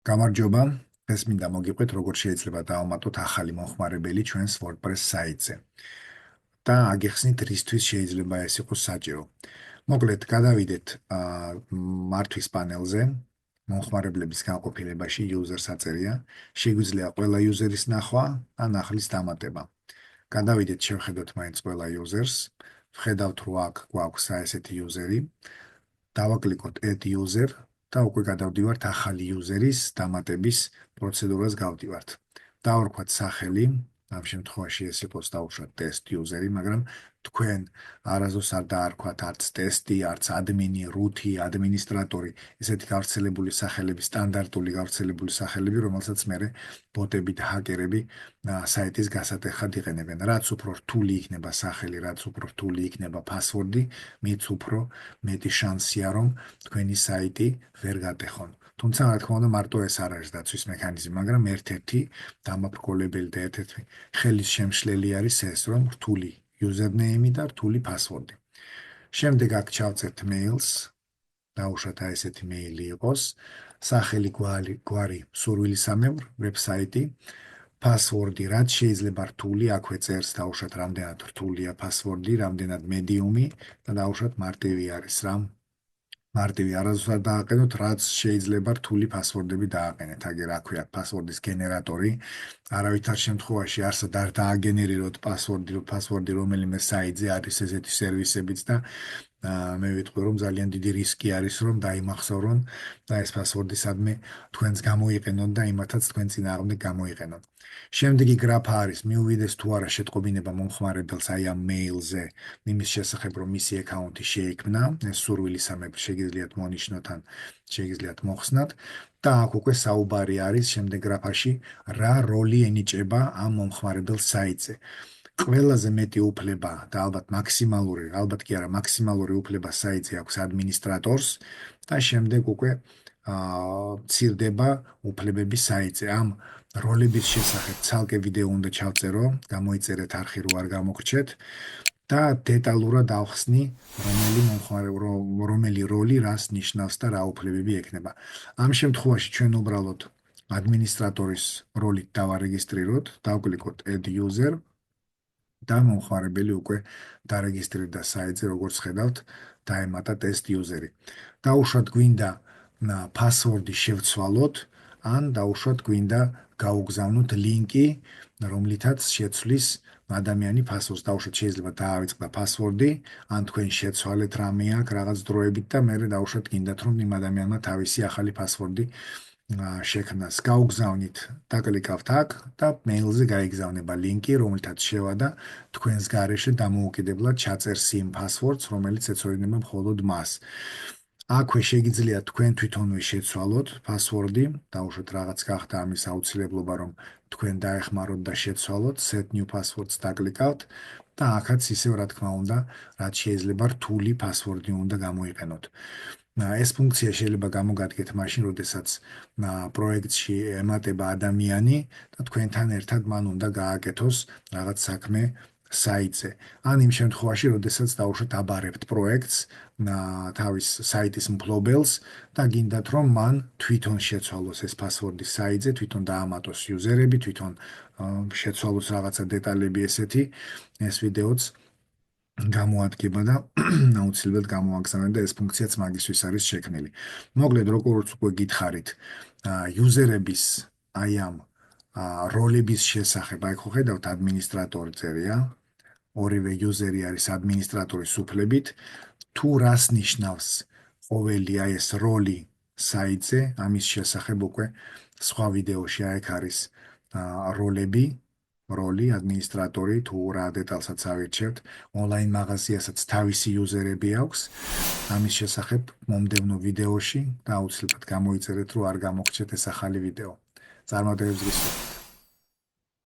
გამარჯობა, დღეს მინდა მოგიყვეთ, როგორ შეიძლება დავამატოთ ახალი მომხმარებელი ჩვენს WordPress საიტზე. და აგიხსნით, რისთვის შეიძლება ეს იყოს საჭირო. მოკლედ, გადავიდეთ მართვის პანელზე, მომხმარებლების განყოფილებაში user-ს აწერია. შეგვიძლია ყველა user-ის ნახვა ან ახლის დამატება. გადავიდეთ, შევხედოთ მაინც ყველა user-ს. ვხედავთ, რომ აქ გვაქვს ესეთი user-ი. დავაკლიკოთ add user და უკვე გადავდივართ ახალი user-ის დამატების პროცედურას გავდივართ. დავარქვათ სახელი, ამ შემთხვევაში ეს იყოს დავუშვათ test user-ი, მაგრამ თქვენ არასდროს არ დაარქვათ არც test-ი, არც admin-ი, root-ი, ადმინისტრატორი, ესეთი გავრცელებული სახელები, სტანდარტული გავრცელებული სახელები, რომელსაც მერე ბოტები და ჰაკერები საიტის გასატეხად იყენებენ. რაც უფრო რთული იქნება სახელი, რაც უფრო რთული იქნება password-ი, მით უფრო მეტი შანსია, რომ თქვენი საიტი ვერ გატეხონ. თუმცა, რა თქმა უნდა, მარტო ეს არ არის დაცვის მექანიზმი, მაგრამ ერთ-ერთი დამაბრკოლებელი და ერთ-ერთი ხელის შემშლელი არის ეს, რომ რთული username-ი და რთული password-ი. შემდეგ აქ ჩავწერთ mails, დავუშვათ ესეთი მეილი იყოს, სახელი გვარი სურვილისამებრ, ვებსაიტი, password-ი, რაც შეიძლება რთული, აქვე წერს დავუშვათ რამდენად რთულია password-ი, რამდენად medium-ი და დავუშვათ მარტივი არის რა. მარტივი არასდროს არ დააყენოთ, რაც შეიძლება რთული password-ები დააყენეთ. აგერ აქვე აქვს password-ის გენერატორი. არავითარ შემთხვევაში არსად არ დააგენერიროთ password-ი რომელიმე საიტზე არის ესეთი სერვისებიც და მე ვიტყვი, რომ ძალიან დიდი რისკი არის, რომ დაიმახსოვრონ და ეს password-ი სადმე თქვენს გამოიყენონ და იმათაც თქვენ წინააღმდეგ გამოიყენონ. შემდეგი გრაფა არის, მიუვიდეს თუ არა შეტყობინება მომხმარებელს აი ამ მეილზე, იმის შესახებ, რომ მისი აკაუნტი შეიქმნა, ეს სურვილისამებრ შეგიძლიათ მონიშნოთ ან შეგიძლიათ მოხსნათ და აქ უკვე საუბარი არის შემდეგ გრაფაში, რა როლი ენიჭება ამ მომხმარებელს საიტზე. ყველაზე მეტი უფლება და ალბათ კი არა, მაქსიმალური უფლება საიტზე აქვს ადმინისტრატორს და შემდეგ უკვე მცირდება უფლებები საიტზე. ამ როლების შესახებ ცალკე ვიდეო უნდა ჩავწერო, გამოიწერეთ არხი რო არ გამოგრჩეთ და დეტალურად ავხსნი, რომელი როლი რას ნიშნავს და რა უფლებები ექნება. ამ შემთხვევაში ჩვენ უბრალოდ ადმინისტრატორის როლით დავარეგისტრიროთ, დავკლიკოთ add user და მომხმარებელი უკვე დარეგისტრირდა საიტზე, როგორც ხედავთ, დაემატა test user-ი. დაუშვათ გვინდა password-ი შევცვალოთ, ან დაუშვათ გვინდა გაუგზავნოთ ლინკი, რომლითაც შეცვლის ადამიანი password-ს. დაუშვათ შეიძლება დაავიწყდა password-ი, ან თქვენ შეცვალეთ რამე აქ რაღაც დროებით და მერე დაუშვათ გინდათ, რომ იმ ადამიანმა თავისი ახალი password-ი შექმნას. გაუგზავნით, დაკლიკავთ აქ და მეილზე გაიგზავნება ლინკი, რომელთაც შევადა თქვენს გარეშე დამოუკიდებლად ჩაწერს იმ password-ს, რომელიც ეწოდება მხოლოდ მას. აქვე შეგიძლიათ თქვენ თვითონვე შეცვალოთ password-ი, დავუშვათ რაღაც გახდა ამის აუცილებლობა, რომ თქვენ დაეხმაროთ და შეცვალოთ, set new passwords დაკლიკავთ და აქაც ისევ რა თქმა უნდა, რაც შეიძლება რთული password-ი უნდა გამოიყენოთ. ეს ფუნქცია შეიძლება გამოგადგეთ მაშინ, როდესაც პროექტში ემატება ადამიანი და თქვენთან ერთად მან უნდა გააკეთოს რაღაც საქმე საიტზე. ან იმ შემთხვევაში, როდესაც დავუშვათ აბარებთ პროექტს თავის საიტის მფლობელს და გინდათ, რომ მან თვითონ შეცვალოს ეს password-ი საიტზე, თვითონ დაამატოს user-ები, თვითონ შეცვალოს რაღაცა დეტალები ესეთი, ეს ვიდეოც გამოადგება და აუცილებლად გამოაგზავნეთ და ეს ფუნქციაც მაგისთვის არის შექმნილი. მოკლედ, როგორც უკვე გითხარით, user-ების აი ამ როლების შესახებ, აი ხო ხედავთ ადმინისტრატორი წერია, ორივე user-ი არის ადმინისტრატორის უფლებით, თუ რას ნიშნავს ყოველი აი ეს როლი საიტზე, ამის შესახებ უკვე სხვა ვიდეოში აი არის როლი, ადმინისტრატორი, თუ რა დეტალსაც ავირჩევთ, ონლაინ მაღაზიასაც თავისი user-ები აქვს, ამის შესახებ მომდევნო ვიდეოში და აუცილებლად გამოიწერეთ, რომ არ გამოგრჩეთ ეს ახალი ვიდეო. წარმატებებს გისურვებთ.